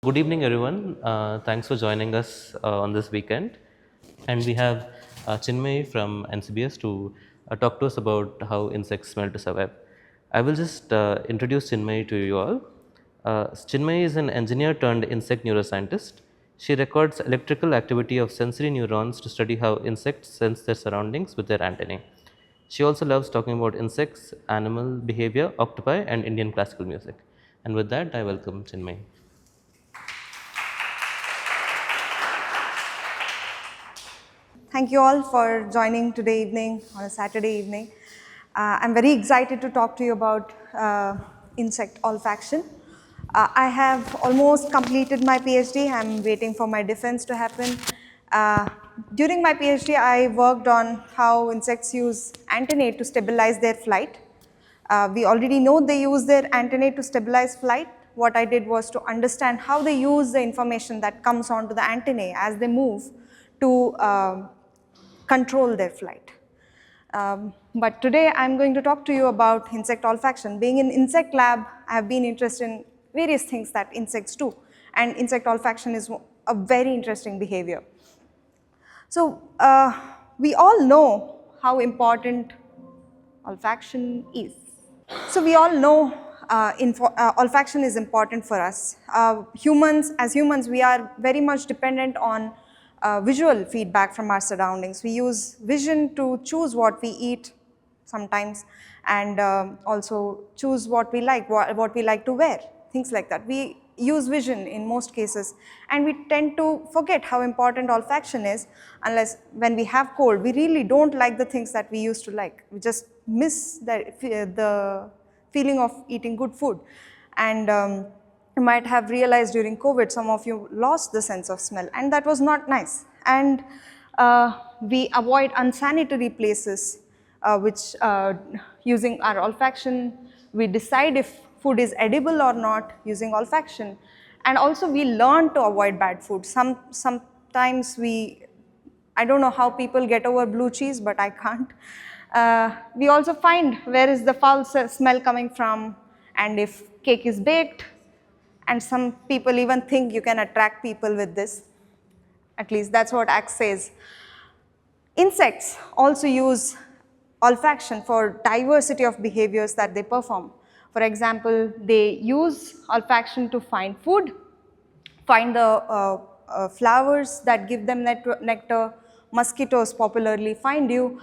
Good evening, everyone. Thanks for joining us on this weekend. And we have Chinmayee from NCBS to talk to us about how insects smell to survive. I will just introduce Chinmayee to you all. Chinmayee is an engineer turned insect neuroscientist. She records electrical activity of sensory neurons to study how insects sense their surroundings with their antennae. She also loves talking about insects, animal behavior, octopi, and Indian classical music. And with that, I welcome Chinmayee. Thank you all for joining today evening on a Saturday evening. I'm very excited to talk to you about insect olfaction. I have almost completed my PhD. I'm waiting for my defense to happen. During my PhD, I worked on how insects use antennae to stabilize their flight. We already know they use their antennae to stabilize flight. What I did was to understand how they use the information that comes onto the antennae as they move to control their flight. But today I'm going to talk to you about insect olfaction. Being in insect lab, I have been interested in various things that insects do, and insect olfaction is a very interesting behavior. So we all know how important olfaction is. So we all know olfaction is important for us. As humans, we are very much dependent on visual feedback from our surroundings. We use vision to choose what we eat sometimes, and also choose what we like to wear, things like that. We use vision in most cases, and we tend to forget how important olfaction is unless when we have cold, we really don't like the things that we used to like. We just miss the feeling of eating good food. And you might have realized during COVID, some of you lost the sense of smell, and that was not nice. And we avoid unsanitary places, which using our olfaction, we decide if food is edible or not using olfaction. And also we learn to avoid bad food. Sometimes I don't know how people get over blue cheese, but I can't. We also find where is the foul smell coming from, and if cake is baked. And some people even think you can attract people with this. At least that's what Axe says. Insects also use olfaction for diversity of behaviors that they perform. For example, they use olfaction to find food, find the flowers that give them nectar. Mosquitoes popularly find you.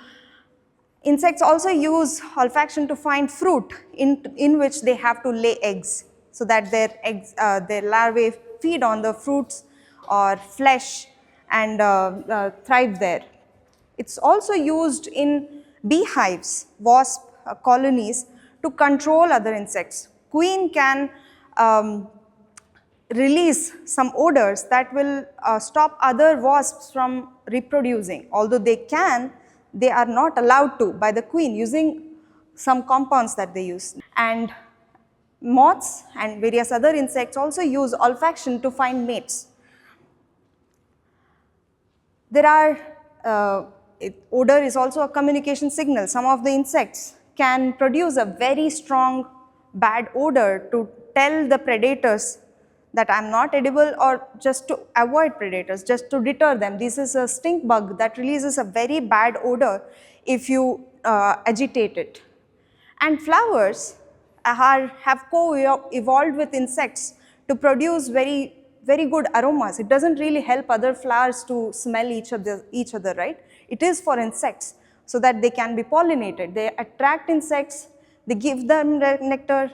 Insects also use olfaction to find fruit in which they have to lay eggs, so that their larvae feed on the fruits or flesh and thrive there. It's also used in beehives, wasp colonies, to control other insects. Queen can release some odors that will stop other wasps from reproducing. Although they are not allowed to by the queen, using some compounds that they use. And moths and various other insects also use olfaction to find mates. Odor is also a communication signal. Some of the insects can produce a very strong bad odor to tell the predators that I'm not edible, or just to avoid predators, just to deter them. This is a stink bug that releases a very bad odor if you agitate it. And flowers have co-evolved with insects to produce very good aromas. It doesn't really help other flowers to smell each other, right? It is for insects, so that they can be pollinated. They attract insects, they give them nectar,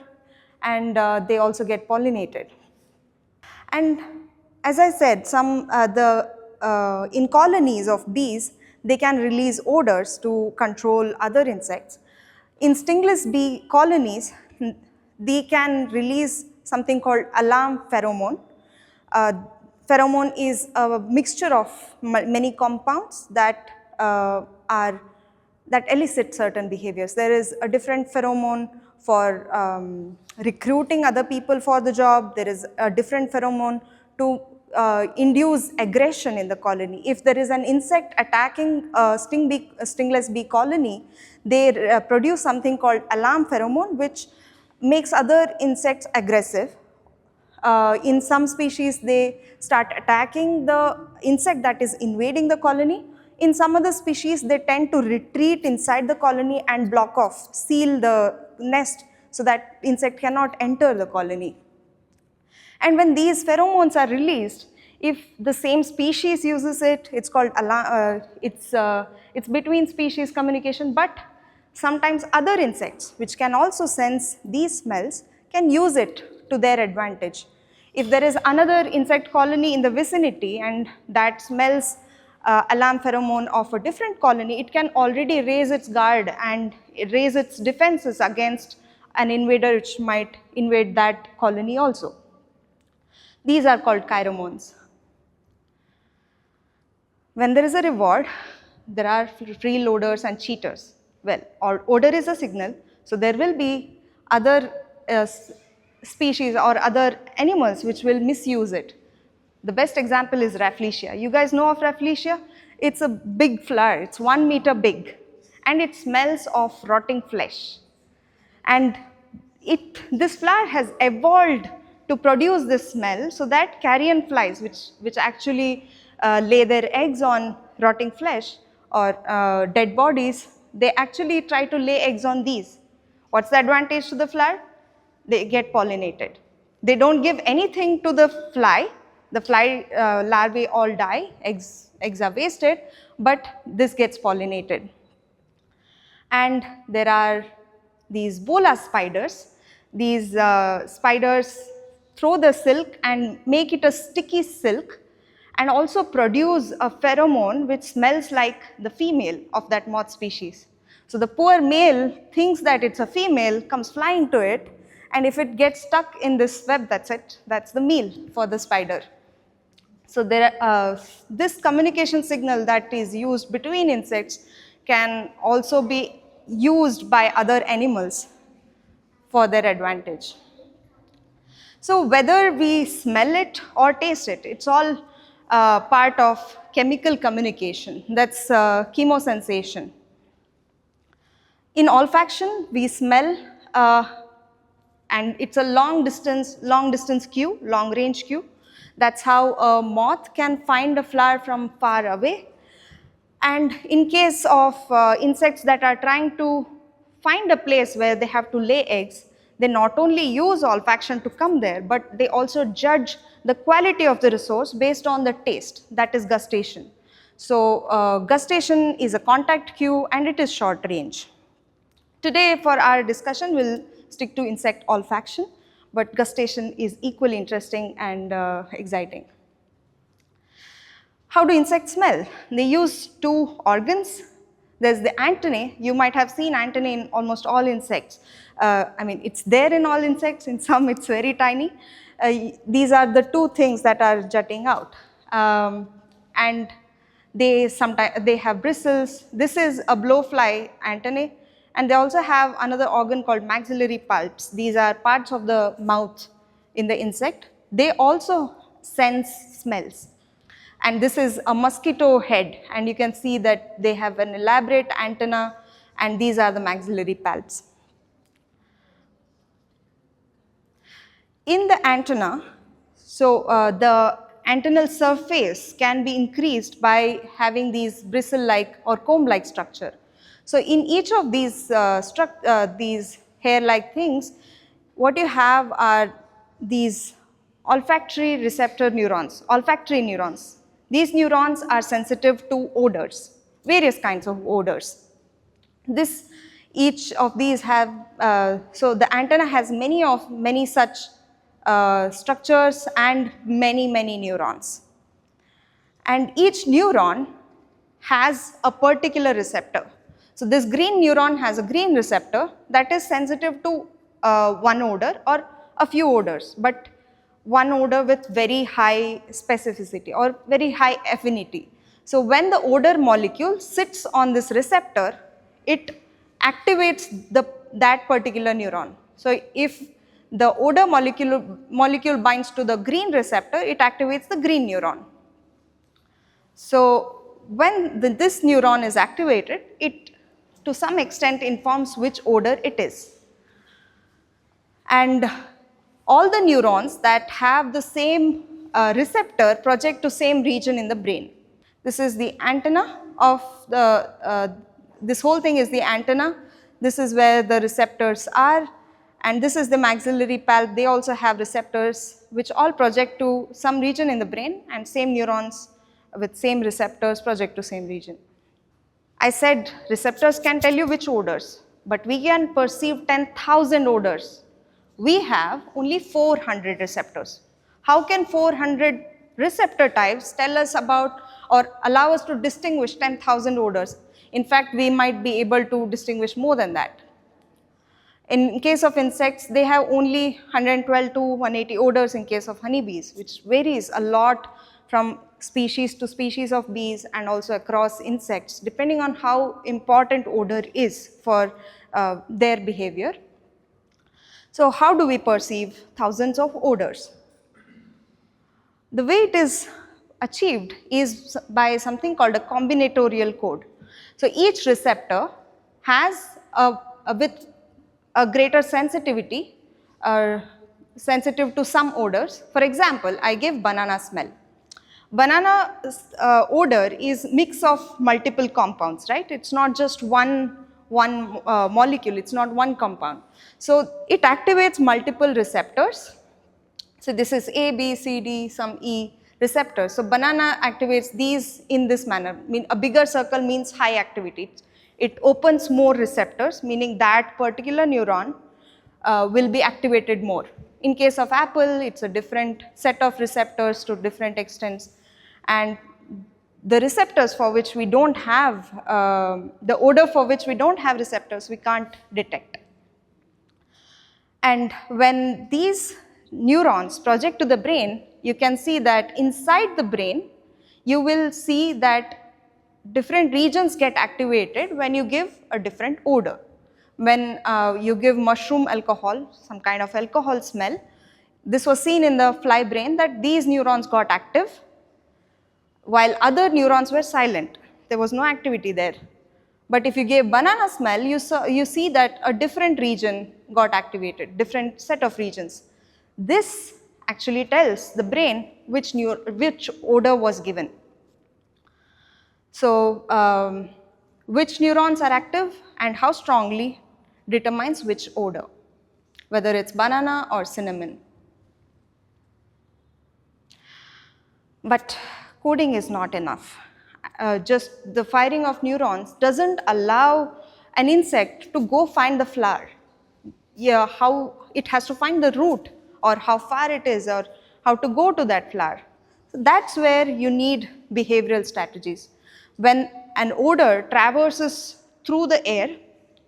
and they also get pollinated. And as I said, in colonies of bees, they can release odors to control other insects. In stingless bee colonies, they can release something called alarm pheromone. Pheromone is a mixture of many compounds that elicit certain behaviors. There is a different pheromone for recruiting other people for the job. There is a different pheromone to induce aggression in the colony. If there is an insect attacking a stingless bee colony, they produce something called alarm pheromone, which makes other insects aggressive. In some species, they start attacking the insect that is invading the colony. In some other species, they tend to retreat inside the colony and block off, seal the nest so that insect cannot enter the colony. And when these pheromones are released, if the same species uses it, it's called it's between species communication, but sometimes other insects which can also sense these smells can use it to their advantage. If there is another insect colony in the vicinity and that smells alarm pheromone of a different colony, it can already raise its guard and raise its defenses against an invader which might invade that colony also. These are called chiromones. When there is a reward, there are freeloaders and cheaters. Well, odor is a signal, so there will be other species or other animals which will misuse it. The best example is Rafflesia. You guys know of Rafflesia? It's a big flower, it's 1 meter big, and it smells of rotting flesh. And this flower has evolved to produce this smell so that carrion flies, which actually lay their eggs on rotting flesh or dead bodies, they actually try to lay eggs on these. What's the advantage to the flower? They get pollinated. They don't give anything to the fly larvae all die, eggs are wasted, but this gets pollinated. And there are these bola spiders. These spiders throw the silk and make it a sticky silk and also produce a pheromone which smells like the female of that moth species. So the poor male thinks that it's a female, comes flying to it, and if it gets stuck in this web, that's it, that's the meal for the spider. So this communication signal that is used between insects can also be used by other animals for their advantage. So whether we smell it or taste it, it's all part of chemical communication, that's chemosensation. In olfaction, we smell and it's a long distance cue, long range cue. That's how a moth can find a flower from far away. And in case of insects that are trying to find a place where they have to lay eggs, they not only use olfaction to come there, but they also judge the quality of the resource based on the taste, that is gustation. So gustation is a contact cue and it is short range. Today for our discussion, we'll stick to insect olfaction, but gustation is equally interesting and exciting. How do insects smell? They use two organs. There's the antennae. You might have seen antennae in almost all insects. I mean, it's there in all insects. In some, it's very tiny. These are the two things that are jutting out. And they have bristles. This is a blowfly antennae. And they also have another organ called maxillary pulps. These are parts of the mouth in the insect. They also sense smells. And this is a mosquito head, and you can see that they have an elaborate antenna, and these are the maxillary pulps. In the antenna, so the antennal surface can be increased by having these bristle-like or comb-like structure. So in each of these hair-like things, what you have are these olfactory receptor neurons, olfactory neurons. These neurons are sensitive to odors, various kinds of odors. Each of these have, so the antenna has many such structures and many neurons. And each neuron has a particular receptor. So this green neuron has a green receptor that is sensitive to one odor or a few odors, but one odor with very high specificity or very high affinity. So when the odor molecule sits on this receptor, it activates that particular neuron. So if the odor molecule binds to the green receptor, it activates the green neuron. So when this neuron is activated, it to some extent informs which odor it is. And all the neurons that have the same receptor project to same region in the brain. This is the antenna of this whole thing is the antenna. This is where the receptors are, and this is the maxillary pulp. They also have receptors which all project to some region in the brain, and same neurons with same receptors project to same region. I said receptors can tell you which odors, but we can perceive 10,000 odors. We have only 400 receptors. How can 400 receptor types tell us about or allow us to distinguish 10,000 odors? In fact, we might be able to distinguish more than that. In case of insects, they have only 112 to 180 odors in case of honeybees, which varies a lot from species to species of bees and also across insects, depending on how important odor is for their behavior. So how do we perceive thousands of odors? The way it is achieved is by something called a combinatorial code. So each receptor has with a greater sensitivity sensitive to some odors. For example, I give banana smell. Banana odor is mix of multiple compounds, right? It's not just one molecule, it's not one compound. So it activates multiple receptors. So this is A, B, C, D, some E receptors. So banana activates these in this manner. A bigger circle means high activity. It opens more receptors, meaning that particular neuron will be activated more. In case of apple, it's a different set of receptors to different extents. And the receptors for which we don't have, the odor for which we don't have receptors, we can't detect. And when these neurons project to the brain, you can see that inside the brain, you will see that different regions get activated when you give a different odor. When you give mushroom alcohol, some kind of alcohol smell, this was seen in the fly brain that these neurons got active while other neurons were silent. There was no activity there. But if you gave banana smell, you see that a different region got activated, different set of regions. This actually tells the brain which odor was given. So which neurons are active and how strongly determines which odor, whether it's banana or cinnamon. But coding is not enough. Just the firing of neurons doesn't allow an insect to go find the flower. Yeah, how it has to find the root or how far it is or how to go to that flower. So that's where you need behavioral strategies. When an odor traverses through the air,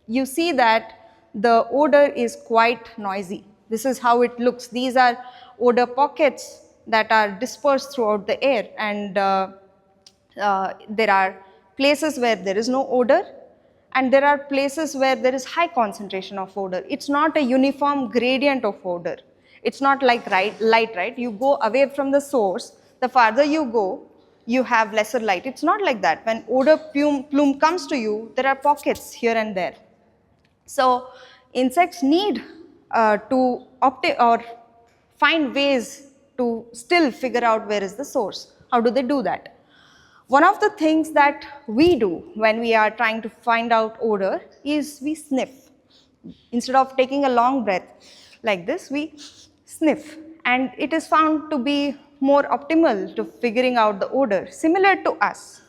you see that the odor is quite noisy. This is how it looks. These are odor pockets that are dispersed throughout the air, and there are places where there is no odor and there are places where there is high concentration of odor. It's not a uniform gradient of odor. It's not like light, right? You go away from the source, the farther you go, you have lesser light. It's not like that. When odor plume comes to you, there are pockets here and there. So insects need to find ways to still figure out where is the source. How do they do that? One of the things that we do when we are trying to find out odor is we sniff. Instead of taking a long breath like this, we sniff. And it is found to be more optimal to figuring out the odor. Similar to us,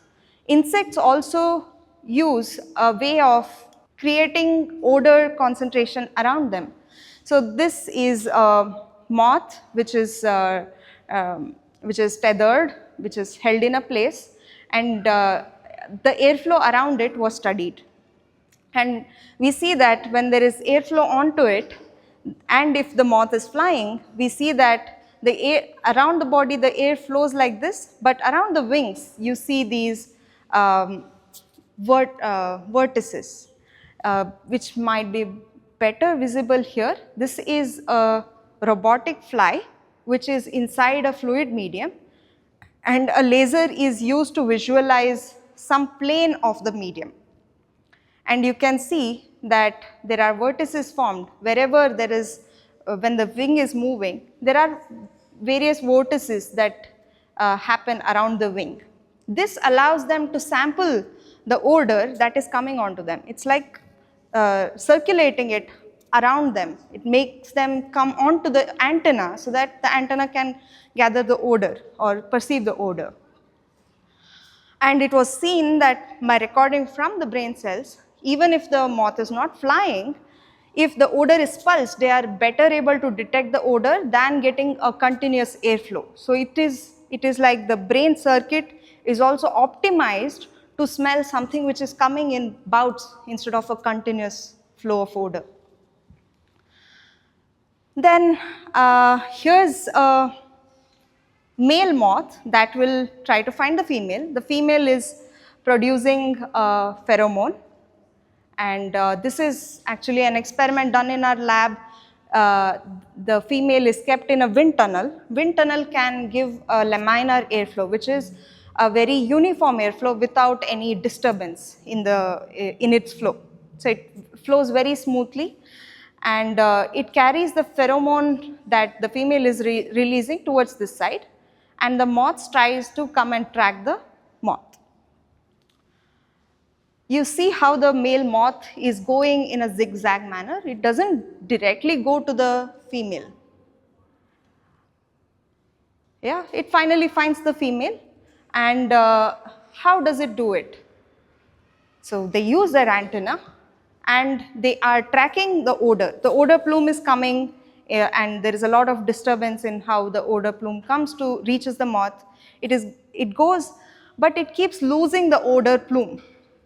insects also use a way of creating odor concentration around them. So this is a moth which is tethered, which is held in a place, and the airflow around it was studied. And we see that when there is airflow onto it, and if the moth is flying, we see that the air around the body, the air flows like this, but around the wings, you see these vertices, which might be better visible here. This is a robotic fly, which is inside a fluid medium, and a laser is used to visualize some plane of the medium. And you can see that there are vertices formed wherever there is when the wing is moving, there are various vortices that happen around the wing. This allows them to sample the odor that is coming onto them. It's like circulating it around them. It makes them come onto the antenna so that the antenna can gather the odor or perceive the odor. And it was seen that by recording from the brain cells, even if the moth is not flying, if the odor is pulsed, they are better able to detect the odor than getting a continuous airflow. So it is like the brain circuit is also optimized to smell something which is coming in bouts instead of a continuous flow of odor. Then here's a male moth that will try to find the female. The female is producing a pheromone, and this is actually an experiment done in our lab. The female is kept in a wind tunnel. Wind tunnel can give a laminar airflow, which is a very uniform airflow without any disturbance in its flow. So it flows very smoothly, and it carries the pheromone that the female is releasing towards this side, and the moth tries to come and track the moth. You see how the male moth is going in a zigzag manner. It doesn't directly go to the female. Yeah, it finally finds the female, and how does it do it? So they use their antenna, and they are tracking the odor. The odor plume is coming, and there is a lot of disturbance in how the odor plume reaches the moth. It goes, but it keeps losing the odor plume.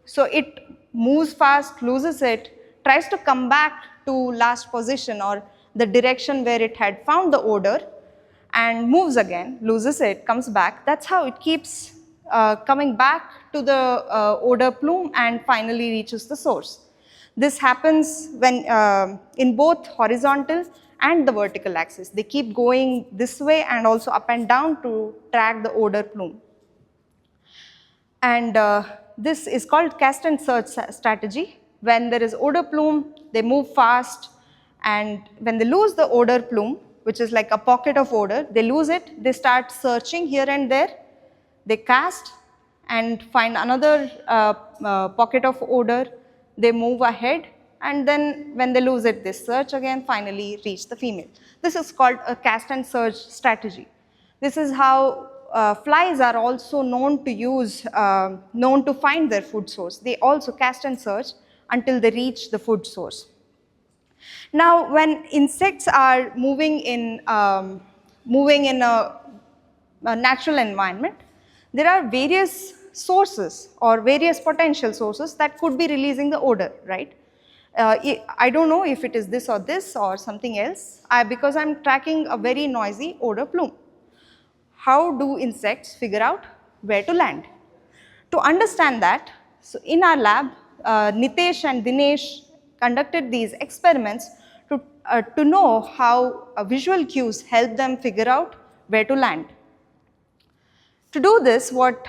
So it moves fast, loses it, tries to come back to last position or the direction where it had found the odor, and moves again, loses it, comes back. That's how it keeps coming back to the odor plume and finally reaches the source. This happens when in both horizontal and the vertical axis. They keep going this way and also up and down to track the odor plume. And this is called cast and search strategy. When there is odor plume, they move fast, and when they lose the odor plume, which is like a pocket of odor, they lose it, they start searching here and there, they cast and find another pocket of odor, they move ahead, and then when they lose it, they search again, finally reach the female. This is called a cast and search strategy. This is how flies are also known to find their food source. They also cast and search until they reach the food source. Now, when insects are moving in a natural environment, there are various sources or various potential sources that could be releasing the odor, right? I don't know if it is this or something else, because I'm tracking a very noisy odor plume. How do insects figure out where to land? To understand that, so in our lab, Nitesh and Dinesh conducted these experiments to know how visual cues help them figure out where to land. To do this, what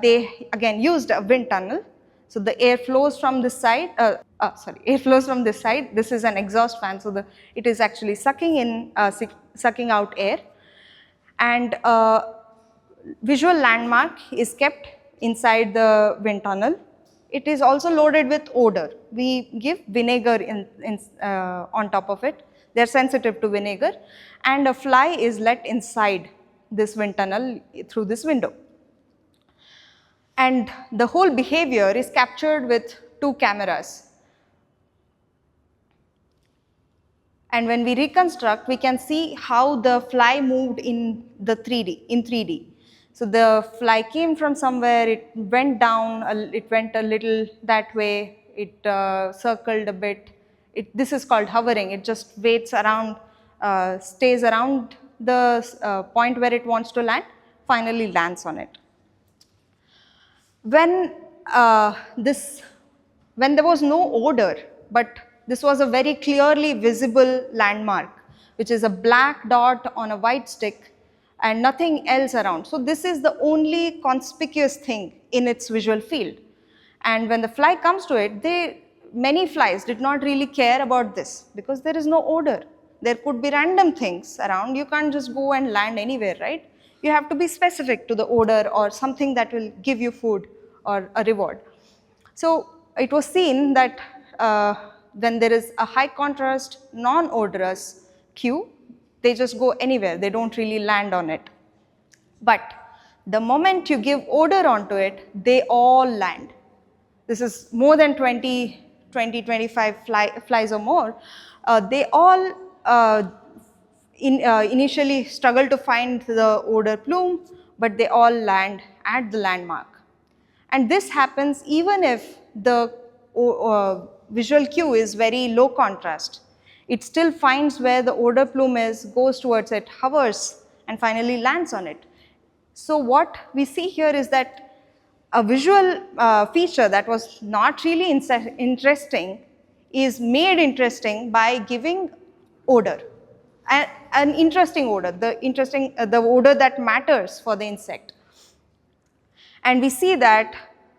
they again used a wind tunnel. So the air flows from this side. Air flows from this side. This is an exhaust fan, so it is actually sucking out air. And visual landmark is kept inside the wind tunnel. It is also loaded with odor. We give vinegar on top of it. They are sensitive to vinegar, and a fly is let inside this wind tunnel through this window. And the whole behavior is captured with 2 cameras. And when we reconstruct, we can see how the fly moved in 3D. So the fly came from somewhere, it went down, it went a little that way, it circled a bit. This is called hovering. It just waits around, stays around the point where it wants to land, finally lands on it. When there was no odor, but this was a very clearly visible landmark, which is a black dot on a white stick and nothing else around. So this is the only conspicuous thing in its visual field. And when the fly comes to it, many flies did not really care about this because there is no odor. There could be random things around. You can't just go and land anywhere, right? You have to be specific to the odor or something that will give you food or a reward. So it was seen that when there is a high contrast, non-odorous cue, they just go anywhere. They don't really land on it. But the moment you give odor onto it, they all land. This is more than 25 flies or more. They all initially struggle to find the odor plume, but they all land at the landmark. And this happens even if the visual cue is very low contrast. It still finds where the odor plume is, goes towards it, hovers, and finally lands on it. So what we see here is that a visual feature that was not really interesting is made interesting by giving odor, an interesting odor, the odor that matters for the insect. And we see that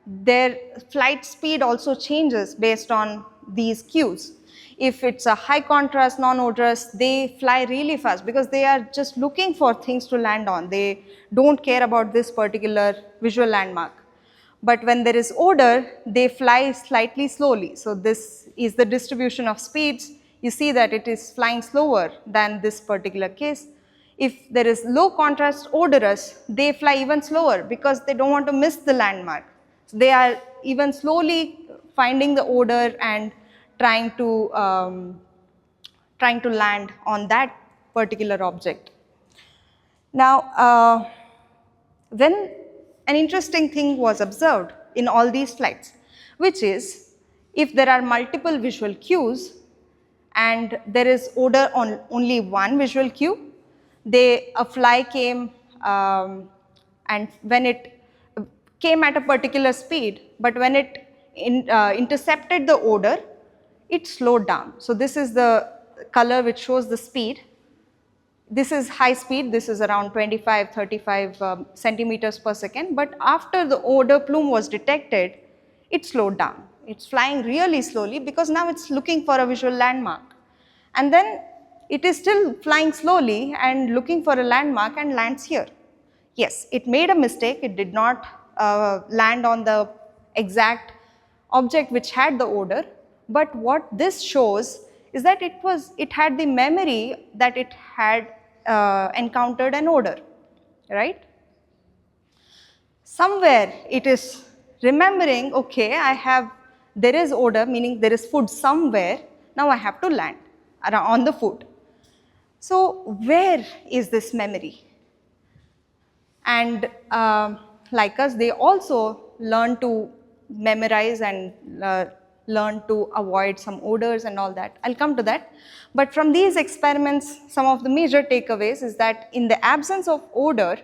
their flight speed also changes based on these cues. If it's a high contrast, non-odorous, they fly really fast because they are just looking for things to land on. They don't care about this particular visual landmark. But when there is odor, they fly slightly slowly. So this is the distribution of speeds. You see that it is flying slower than this particular case. If there is low contrast odorous, they fly even slower because they don't want to miss the landmark. So they are even slowly finding the odor and trying to land on that particular object. Now, when an interesting thing was observed in all these flights, which is if there are multiple visual cues and there is odor on only one visual cue, a fly came and when it came at a particular speed, but when it intercepted the odor, it slowed down. So this is the color which shows the speed. This is high speed, this is around 25, 35 centimeters per second, but after the odor plume was detected, it slowed down. It's flying really slowly because now it's looking for a visual landmark. And then it is still flying slowly and looking for a landmark and lands here. Yes, it made a mistake, it did not land on the exact object which had the odor, but what this shows is that it had the memory that it had encountered an odor, right? Somewhere it is remembering, okay, there is odor, meaning there is food somewhere, now I have to land on the food. So where is this memory? And like us, they also learn to memorize and learn to avoid some odors and all that. I'll come to that. But from these experiments, some of the major takeaways is that in the absence of odor,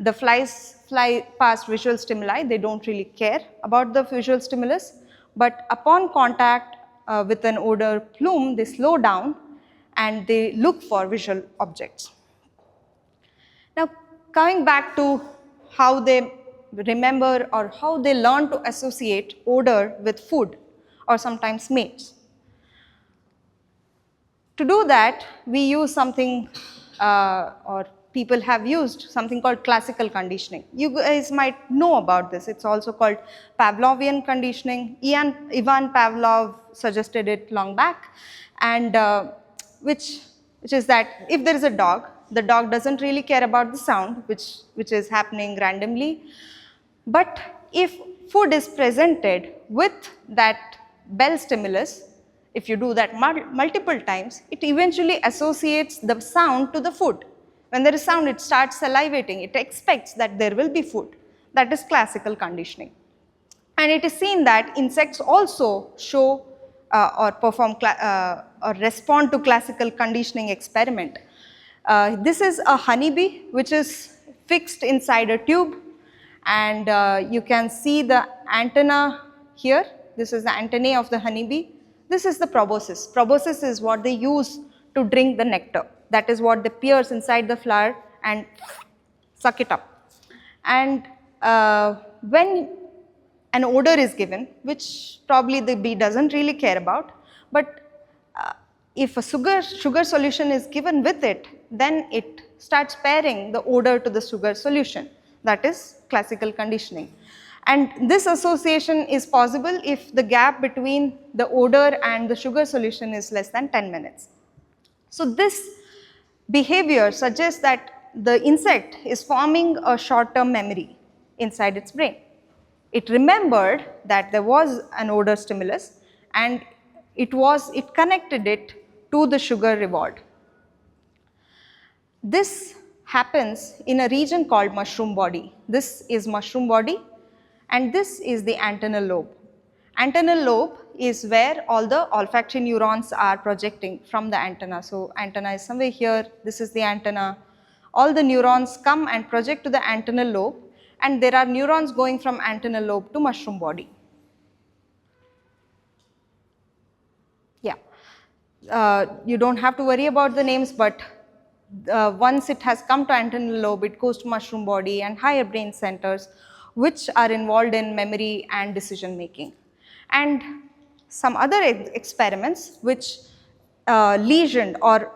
the flies fly past visual stimuli. They don't really care about the visual stimulus. But upon contact with an odor plume, they slow down and they look for visual objects. Now, coming back to how they remember or how they learn to associate odor with food or sometimes mates. To do that, we use something or people have used something called classical conditioning. You guys might know about this. It's also called Pavlovian conditioning. Ivan Pavlov suggested it long back, and which is that if there is a dog, the dog doesn't really care about the sound which is happening randomly. But if food is presented with that bell stimulus, if you do that multiple times, it eventually associates the sound to the food. When there is sound, it starts salivating. It expects that there will be food. That is classical conditioning. And it is seen that insects also show or perform or respond to classical conditioning experiment. This is a honeybee which is fixed inside a tube, and you can see the antenna here. This is the antennae of the honeybee. This is the proboscis. Proboscis is what they use to drink the nectar. That is what they pierce inside the flower and suck it up. And when an odor is given, which probably the bee doesn't really care about, but if a sugar solution is given with it, then it starts pairing the odor to the sugar solution. That is classical conditioning. And this association is possible if the gap between the odor and the sugar solution is less than 10 minutes. So this behavior suggests that the insect is forming a short-term memory inside its brain. It remembered that there was an odor stimulus and it connected it to the sugar reward. This happens in a region called mushroom body. This is mushroom body and this is the antennal lobe. Antennal lobe is where all the olfactory neurons are projecting from the antenna. So antenna is somewhere here, this is the antenna. All the neurons come and project to the antennal lobe, and there are neurons going from antennal lobe to mushroom body. Yeah, you don't have to worry about the names, but once it has come to antennal lobe, it goes to mushroom body and higher brain centers, which are involved in memory and decision making. And some other experiments which lesioned or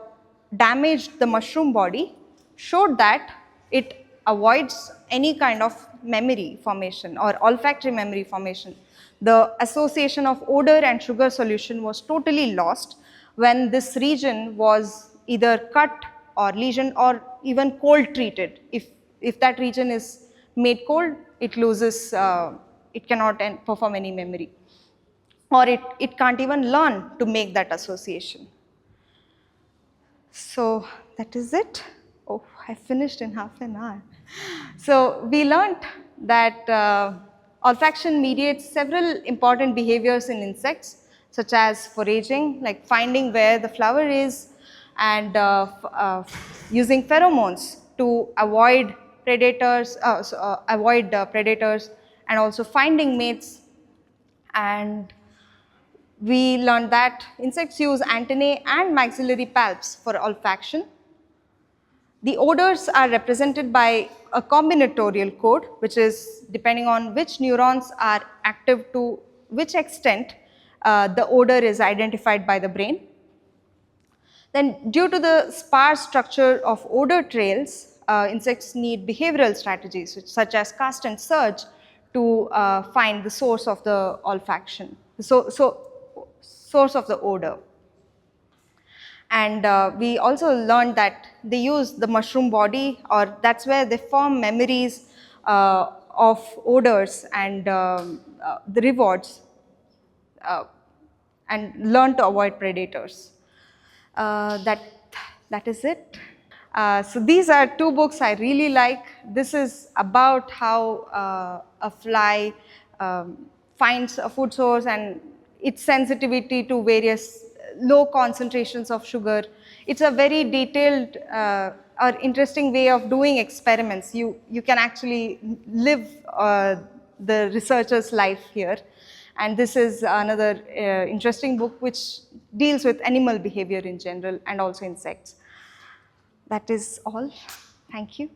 damaged the mushroom body showed that it avoids any kind of memory formation or olfactory memory formation. The association of odor and sugar solution was totally lost when this region was either cut or lesioned or even cold treated. If that region is made cold, it loses, it cannot perform any memory, or it can't even learn to make that association. So that is it. Oh, I finished in half an hour. So we learned that olfaction mediates several important behaviors in insects, such as foraging, like finding where the flower is, and using pheromones to avoid predators, and also finding mates. And we learned that insects use antennae and maxillary palps for olfaction. The odors are represented by a combinatorial code, which is depending on which neurons are active to which extent the odor is identified by the brain. Then, due to the sparse structure of odor trails, insects need behavioral strategies such as cast and search to find the source of the olfaction, source of the odor. And we also learned that they use the mushroom body, or that's where they form memories of odors and the rewards, and learn to avoid predators. That is it. So these are two books I really like. This is about how a fly finds a food source and its sensitivity to various low concentrations of sugar. It's a very detailed or interesting way of doing experiments. You can actually live the researcher's life here. And this is another interesting book which deals with animal behavior in general and also insects. That is all. Thank you.